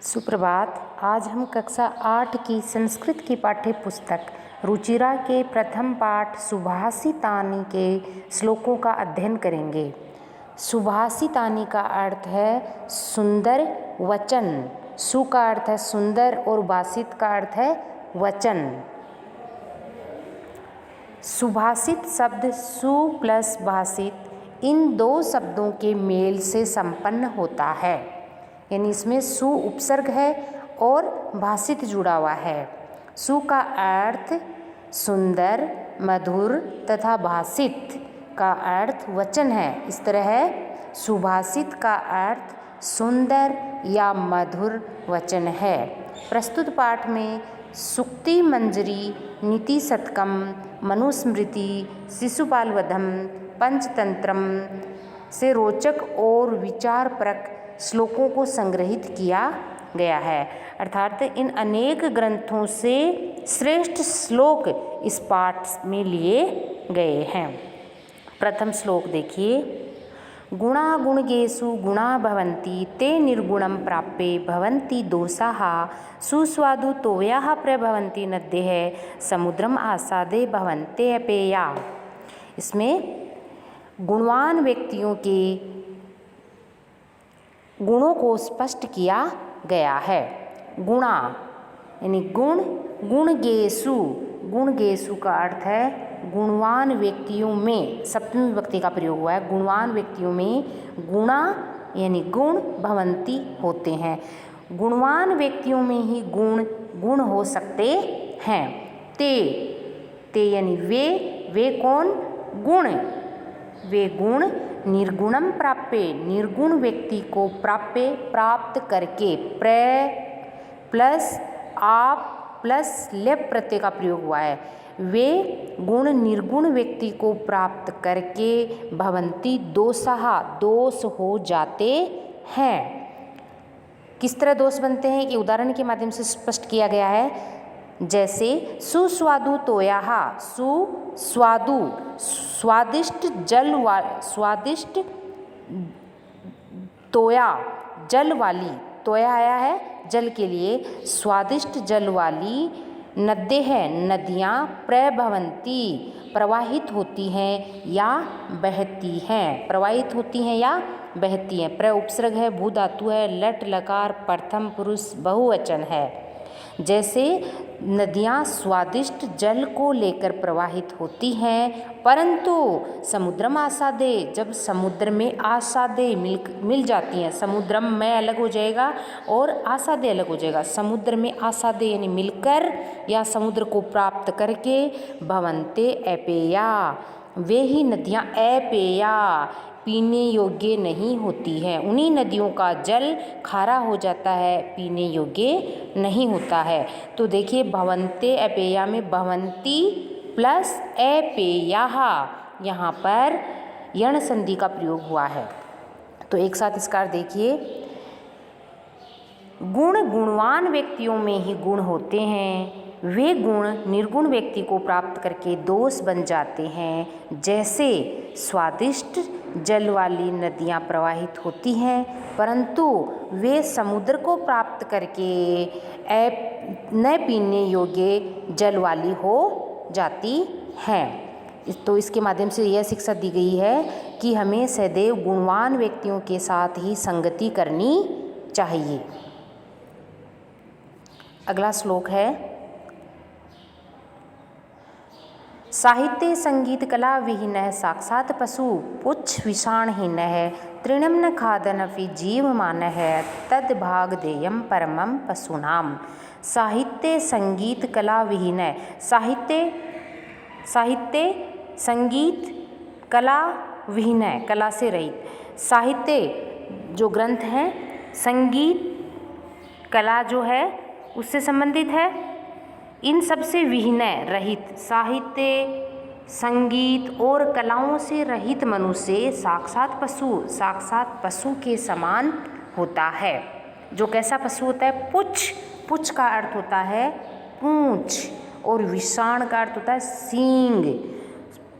सुप्रभात। आज हम कक्षा 8 की संस्कृत की पाठ्य पुस्तक रुचिरा के प्रथम पाठ सुभाषितानि के श्लोकों का अध्ययन करेंगे। सुभाषितानि का अर्थ है सुंदर वचन। सु का अर्थ है सुंदर और भाषित का अर्थ है वचन। सुभाषित शब्द सु प्लस भाषित इन दो शब्दों के मेल से संपन्न होता है, यानी इसमें सु उपसर्ग है और भाषित जुड़ा हुआ है। सु का अर्थ सुंदर, मधुर तथा भाषित का अर्थ वचन है। इस तरह है सुभाषित का अर्थ सुंदर या मधुर वचन है। प्रस्तुत पाठ में सुक्ति मंजरी, नीति शतकम, मनुस्मृति, शिशुपालवधम, पंचतंत्रम से रोचक और विचारपरक श्लोकों को संग्रहित किया गया है। अर्थात इन अनेक ग्रंथों से श्रेष्ठ श्लोक इस पाठ में लिए गए हैं। प्रथम श्लोक देखिए। गुणा गुणगेषु गुणा भवन्ति ते निर्गुणं प्राप्ये भवन्ति दोषाः सुस्वादु तोयाः प्रभवन्ति नद्यः समुद्रम आसादे भवन्ते अपेया। इसमें गुणवान व्यक्तियों के गुणों को स्पष्ट किया गया है। गुणा यानी गुण, गुणगेषु, गुणगेषु का अर्थ है गुणवान व्यक्तियों में, सप्तमी विभक्ति का प्रयोग हुआ है। गुणवान व्यक्तियों में गुणा यानी गुण भवंती होते हैं। गुणवान व्यक्तियों में ही गुण हो सकते हैं। ते यानी वे कौन? गुण। वे गुण निर्गुणम प्राप्ये, निर्गुण व्यक्ति को प्राप्य प्राप्त करके, प्लस आप प्लस लेप प्रत्यय का प्रयोग हुआ है। वे गुण निर्गुण व्यक्ति को प्राप्त करके भवंती दोषाः दोष हो जाते हैं। किस तरह दोष बनते हैं कि उदाहरण के माध्यम से स्पष्ट किया गया है। जैसे सुस्वादु तोयाः, सुस्वादु स्वादिष्ट स्वादिष्ट तोया जल वाली, तोया आया है जल के लिए, स्वादिष्ट जल वाली नद्य है, नदियाँ प्रभवंती प्रवाहित होती हैं या बहती हैं, प्रवाहित होती हैं या बहती हैं। प्र उपसर्ग है, भू धातु है, लट लकार प्रथम पुरुष बहुवचन है। जैसे नदियाँ स्वादिष्ट जल को लेकर प्रवाहित होती हैं, परंतु समुद्रम आसादे, जब समुद्र में आसादे मिल जाती हैं, समुद्रम में अलग हो जाएगा और आसादे अलग हो जाएगा। समुद्र में आसादे यानी मिलकर या समुद्र को प्राप्त करके भवन्ते अपेया, वे ही नदियाँ अपेया पीने योग्य नहीं होती हैं। उन्हीं नदियों का जल खारा हो जाता है, पीने योग्य नहीं होता है। तो देखिए भवन्ते अपेया में भवन्ती प्लस अपेयाः, यहाँ पर यण संधि का प्रयोग हुआ है। तो एक साथ इसका अर्थ देखिए। गुण गुणवान व्यक्तियों में ही गुण होते हैं, वे गुण निर्गुण व्यक्ति को प्राप्त करके दोष बन जाते हैं। जैसे स्वादिष्ट जल वाली नदियाँ प्रवाहित होती हैं, परंतु वे समुद्र को प्राप्त करके न पीने योग्य जल वाली हो जाती हैं। तो इसके माध्यम से यह शिक्षा दी गई है कि हमें सदैव गुणवान व्यक्तियों के साथ ही संगति करनी चाहिए। अगला श्लोक है। साहित्य संगीत कला विहीनः साक्षात् पशु पुच्छ विषाणहीनः तृणं न खादनपि जीवमानः तद्भाग देयं परमं पशूनाम। साहित्य संगीत कला विहीनः, साहित्य संगीत कला विहीनः, कला से रहित। साहित्य जो ग्रंथ हैं, संगीत कला जो है उससे संबंधित है, इन सबसे विहीनः रहित, साहित्य संगीत और कलाओं से रहित मनुष्य साक्षात पशु के समान होता है। जो कैसा पशु होता है? पुच्छ का अर्थ होता है पूंछ और विषाण का अर्थ होता है सींग।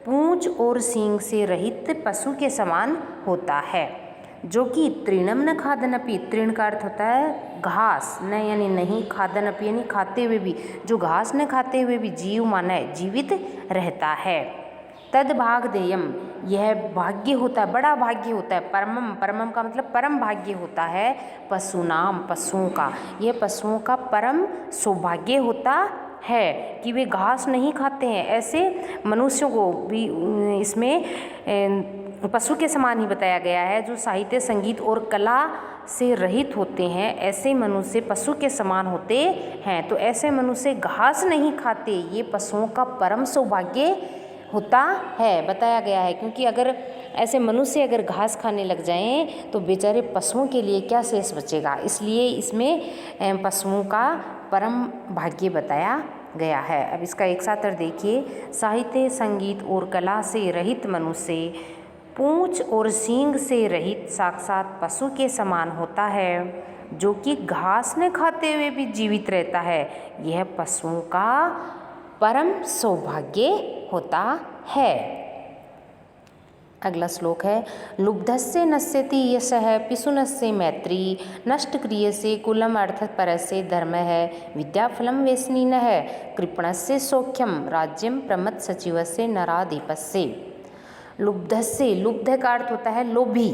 पूंछ और सींग से रहित पशु के समान होता है। जो कि तृणम न खादनपि, तृण का अर्थ होता है घास, न यानी नहीं, खादनपि यानी खाते हुए भी, जो घास न खाते हुए भी जीव माने जीवित रहता है। तद भागधेयम, यह भाग्य होता है, बड़ा भाग्य होता है। परमम, परमम का मतलब परम भाग्य होता है पशुनाम, पशुओं का, यह पशुओं का परम सौभाग्य होता है कि वे घास नहीं खाते हैं। ऐसे मनुष्यों को भी इसमें पशु के समान ही बताया गया है, जो साहित्य, संगीत और कला से रहित होते हैं। ऐसे मनुष्य पशु के समान होते हैं। तो ऐसे मनुष्य घास नहीं खाते, ये पशुओं का परम सौभाग्य होता है, बताया गया है। क्योंकि अगर ऐसे मनुष्य अगर घास खाने लग जाएं तो बेचारे पशुओं के लिए क्या शेष बचेगा, इसलिए इसमें पशुओं का परम भाग्य बताया गया है। अब इसका एक साथ अर्थ देखिए। साहित्य, संगीत और कला से रहित मनुष्य पूंछ और सींग से रहित साक्षात पशु के समान होता है, जो कि घास न खाते हुए भी जीवित रहता है। यह पशुओं का परम सौभाग्य होता है। अगला श्लोक है, लुब्धस्य नश्यति यशः पिशुनस्य मैत्री, नष्ट क्रियसे कुलम अर्थात परस्य धर्मः, विद्याफलम व्यसनिनः, कृपणस्य सौख्यम राज्यम प्रमथ सचिवस्य नराधिपस्य। लुब्धस्य, लुब्ध का अर्थ होता है लोभी,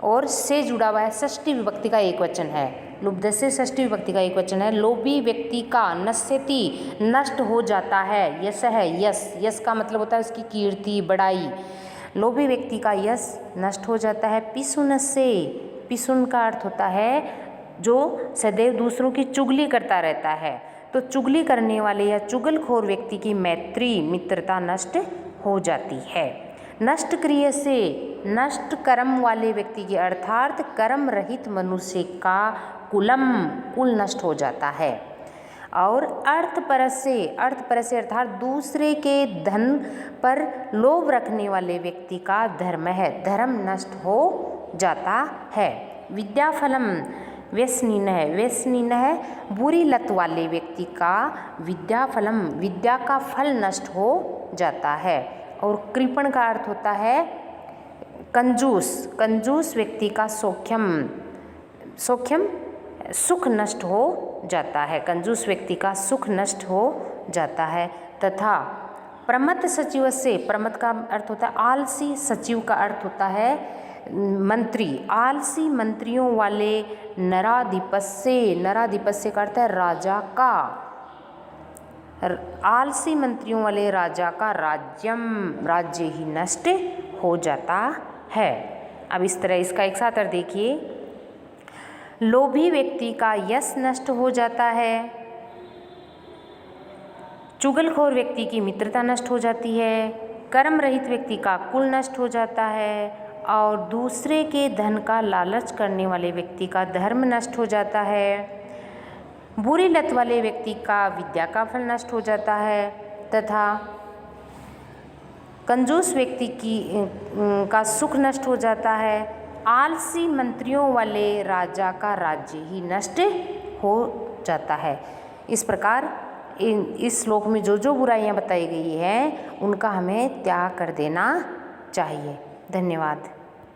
और से जुड़ा हुआ है, षष्ठी विभक्ति का एक वचन है। लुब्ध से षष्ठी विभक्ति का एक वचन है। लोभी व्यक्ति का नश्यति नष्ट हो जाता है, यश है यश, यश का मतलब होता है उसकी कीर्ति, बड़ाई। लोभी व्यक्ति का यश नष्ट हो जाता है। पिशुन से, पिशुन का अर्थ होता है जो सदैव दूसरों की चुगली करता रहता है। तो चुगली करने वाले या चुगलखोर व्यक्ति की मैत्री, मित्रता नष्ट हो जाती है। नष्ट क्रिय से, नष्ट कर्म वाले व्यक्ति की अर्थात कर्म रहित मनुष्य का कुलम, कुल नष्ट हो जाता है। और अर्थपरस्य, अर्थपरस्य अर्थात दूसरे के धन पर लोभ रखने वाले व्यक्ति का धर्म है, धर्म नष्ट हो जाता है। विद्याफलम व्यसनीन है, व्यसनीन है बुरी लत वाले व्यक्ति का विद्याफलम, विद्या का फल नष्ट हो जाता है। और कृपण का अर्थ होता है कंजूस, कंजूस व्यक्ति का सौख्यम, सौख्यम सुख नष्ट हो जाता है, कंजूस व्यक्ति का सुख नष्ट हो जाता है। तथा प्रमथ सचिव से, प्रमथ का अर्थ होता है आलसी, सचिव का अर्थ होता है मंत्री, आलसी मंत्रियों वाले नराधिपस्य, नराधिपस्य का अर्थ है राजा का, आलसी मंत्रियों वाले राजा का राज्यम, राज्य ही नष्ट हो जाता है। अब इस तरह इसका एक साथ अर्थ देखिए। लोभी व्यक्ति का यश नष्ट हो जाता है, चुगलखोर व्यक्ति की मित्रता नष्ट हो जाती है, कर्म रहित व्यक्ति का कुल नष्ट हो जाता है, और दूसरे के धन का लालच करने वाले व्यक्ति का धर्म नष्ट हो जाता है। बुरी लत वाले व्यक्ति का विद्या का फल नष्ट हो जाता है, तथा कंजूस व्यक्ति का सुख नष्ट हो जाता है। आलसी मंत्रियों वाले राजा का राज्य ही नष्ट हो जाता है। इस प्रकार इस श्लोक में जो जो बुराइयां बताई गई हैं उनका हमें त्याग कर देना चाहिए। धन्यवाद।